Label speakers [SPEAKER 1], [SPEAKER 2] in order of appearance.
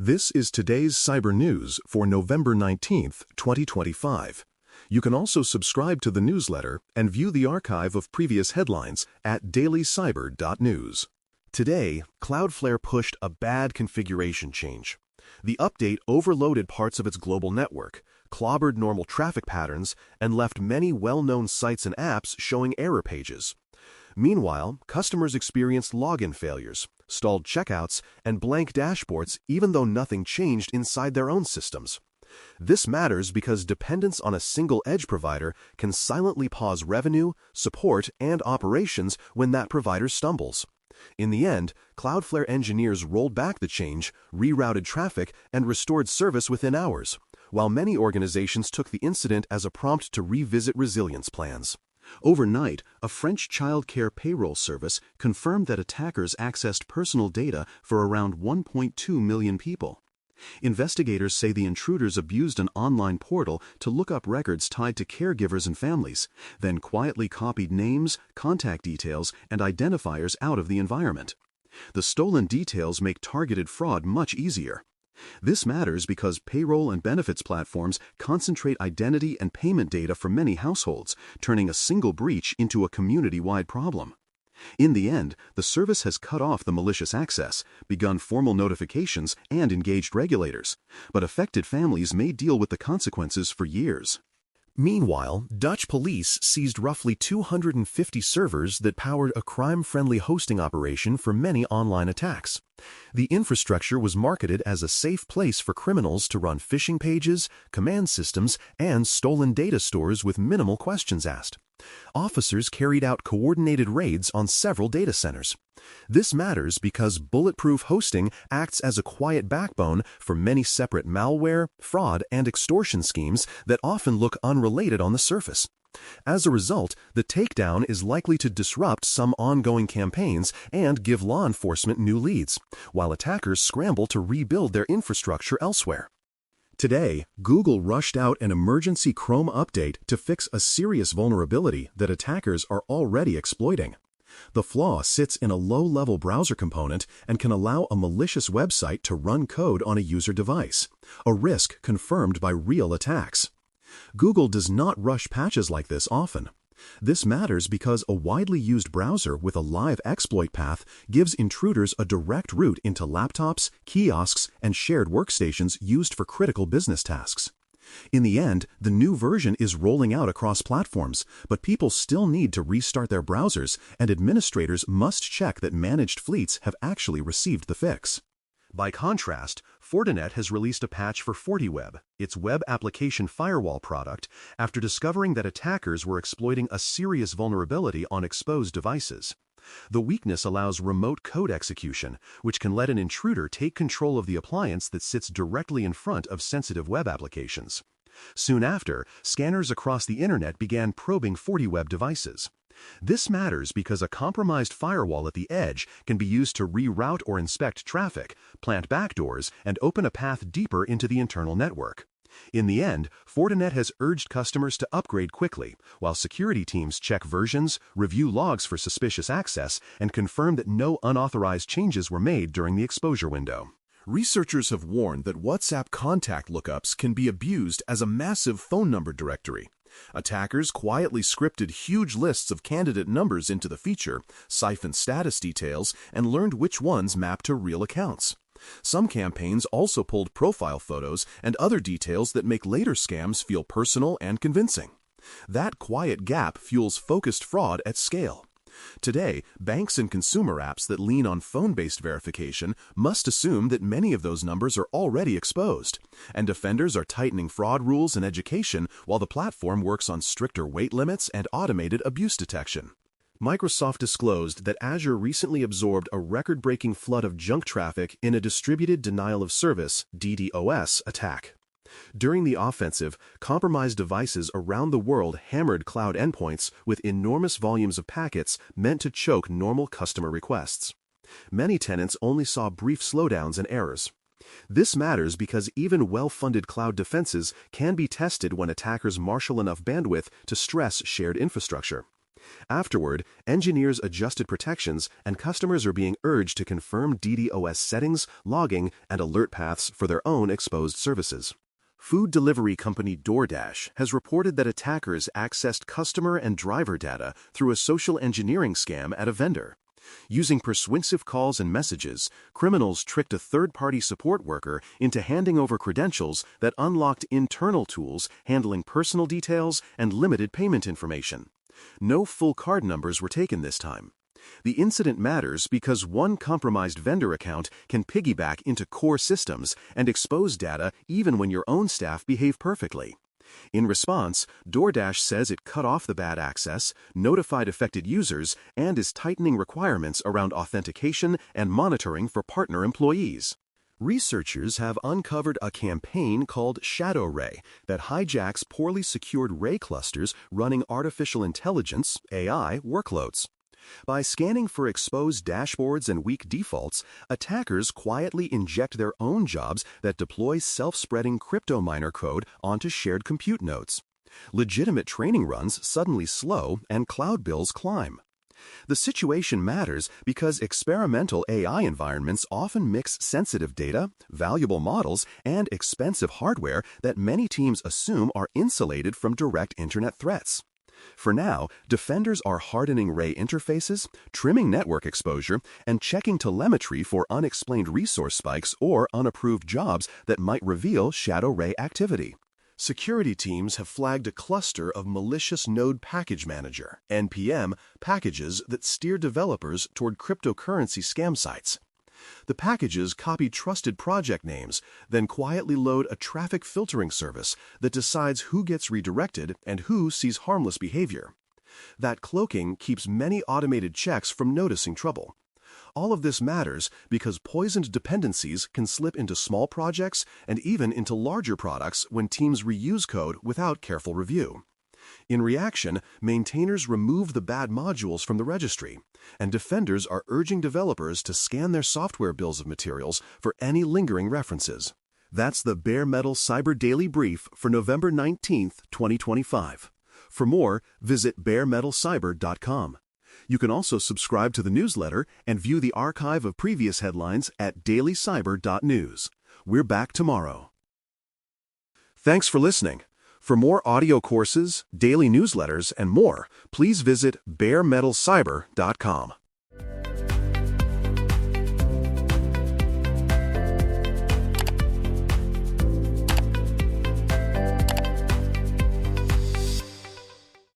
[SPEAKER 1] This is today's cyber news for November 19th, 2025. You can also subscribe to the newsletter and view the archive of previous headlines at dailycyber.news. Today, Cloudflare pushed a bad configuration change. The update overloaded parts of its global network, clobbered normal traffic patterns, and left many well-known sites and apps showing error pages. Meanwhile, customers experienced login failures, stalled checkouts, and blank dashboards even though nothing changed inside their own systems. This matters because dependence on a single edge provider can silently pause revenue, support, and operations when that provider stumbles. In the end, Cloudflare engineers rolled back the change, rerouted traffic, and restored service within hours, while many organizations took the incident as a prompt to revisit resilience plans. Overnight, a French childcare payroll service confirmed that attackers accessed personal data for around 1.2 million people. Investigators say the intruders abused an online portal to look up records tied to caregivers and families, then quietly copied names, contact details, and identifiers out of the environment. The stolen details make targeted fraud much easier. This matters because payroll and benefits platforms concentrate identity and payment data for many households, turning a single breach into a community-wide problem. In the end, the service has cut off the malicious access, begun formal notifications, and engaged regulators, but affected families may deal with the consequences for years. Meanwhile, Dutch police seized roughly 250 servers that powered a crime-friendly hosting operation for many online attacks. The infrastructure was marketed as a safe place for criminals to run phishing pages, command systems, and stolen data stores with minimal questions asked. Officers carried out coordinated raids on several data centers. This matters because bulletproof hosting acts as a quiet backbone for many separate malware, fraud, and extortion schemes that often look unrelated on the surface. As a result, the takedown is likely to disrupt some ongoing campaigns and give law enforcement new leads, while attackers scramble to rebuild their infrastructure elsewhere. Today, Google rushed out an emergency Chrome update to fix a serious vulnerability that attackers are already exploiting. The flaw sits in a low-level browser component and can allow a malicious website to run code on a user device, a risk confirmed by real attacks. Google does not rush patches like this often. This matters because a widely used browser with a live exploit path gives intruders a direct route into laptops, kiosks, and shared workstations used for critical business tasks. In the end, the new version is rolling out across platforms, but people still need to restart their browsers, and administrators must check that managed fleets have actually received the fix. By contrast, Fortinet has released a patch for FortiWeb, its web application firewall product, after discovering that attackers were exploiting a serious vulnerability on exposed devices. The weakness allows remote code execution, which can let an intruder take control of the appliance that sits directly in front of sensitive web applications. Soon after, scanners across the internet began probing FortiWeb devices. This matters because a compromised firewall at the edge can be used to reroute or inspect traffic, plant backdoors, and open a path deeper into the internal network. In the end, Fortinet has urged customers to upgrade quickly, while security teams check versions, review logs for suspicious access, and confirm that no unauthorized changes were made during the exposure window. Researchers have warned that WhatsApp contact lookups can be abused as a massive phone number directory. Attackers quietly scripted huge lists of candidate numbers into the feature, siphoned status details, and learned which ones mapped to real accounts. Some campaigns also pulled profile photos and other details that make later scams feel personal and convincing. That quiet gap fuels focused fraud at scale. Today, banks and consumer apps that lean on phone-based verification must assume that many of those numbers are already exposed, and defenders are tightening fraud rules and education while the platform works on stricter weight limits and automated abuse detection. Microsoft disclosed that Azure recently absorbed a record-breaking flood of junk traffic in a distributed denial of service (DDoS) attack. During the offensive, compromised devices around the world hammered cloud endpoints with enormous volumes of packets meant to choke normal customer requests. Many tenants only saw brief slowdowns and errors. This matters because even well-funded cloud defenses can be tested when attackers marshal enough bandwidth to stress shared infrastructure. Afterward, engineers adjusted protections and customers are being urged to confirm DDoS settings, logging, and alert paths for their own exposed services. Food delivery company DoorDash has reported that attackers accessed customer and driver data through a social engineering scam at a vendor. Using persuasive calls and messages, criminals tricked a third-party support worker into handing over credentials that unlocked internal tools handling personal details and limited payment information. No full card numbers were taken this time. The incident matters because one compromised vendor account can piggyback into core systems and expose data even when your own staff behave perfectly. In response, DoorDash says it cut off the bad access, notified affected users, and is tightening requirements around authentication and monitoring for partner employees. Researchers have uncovered a campaign called Shadow Ray that hijacks poorly secured Ray clusters running artificial intelligence (AI) workloads. By scanning for exposed dashboards and weak defaults, attackers quietly inject their own jobs that deploy self-spreading crypto miner code onto shared compute nodes. Legitimate training runs suddenly slow and cloud bills climb. The situation matters because experimental AI environments often mix sensitive data, valuable models, and expensive hardware that many teams assume are insulated from direct internet threats. For now, defenders are hardening Ray interfaces, trimming network exposure, and checking telemetry for unexplained resource spikes or unapproved jobs that might reveal shadow Ray activity. Security teams have flagged a cluster of malicious Node Package Manager (NPM) packages that steer developers toward cryptocurrency scam sites. The packages copy trusted project names, then quietly load a traffic filtering service that decides who gets redirected and who sees harmless behavior. That cloaking keeps many automated checks from noticing trouble. All of this matters because poisoned dependencies can slip into small projects and even into larger products when teams reuse code without careful review. In reaction, maintainers remove the bad modules from the registry, and defenders are urging developers to scan their software bills of materials for any lingering references. That's the Bare Metal Cyber Daily Brief for November 19, 2025. For more, visit baremetalcyber.com. You can also subscribe to the newsletter and view the archive of previous headlines at dailycyber.news. We're back tomorrow. Thanks for listening. For more audio courses, daily newsletters, and more, please visit baremetalcyber.com.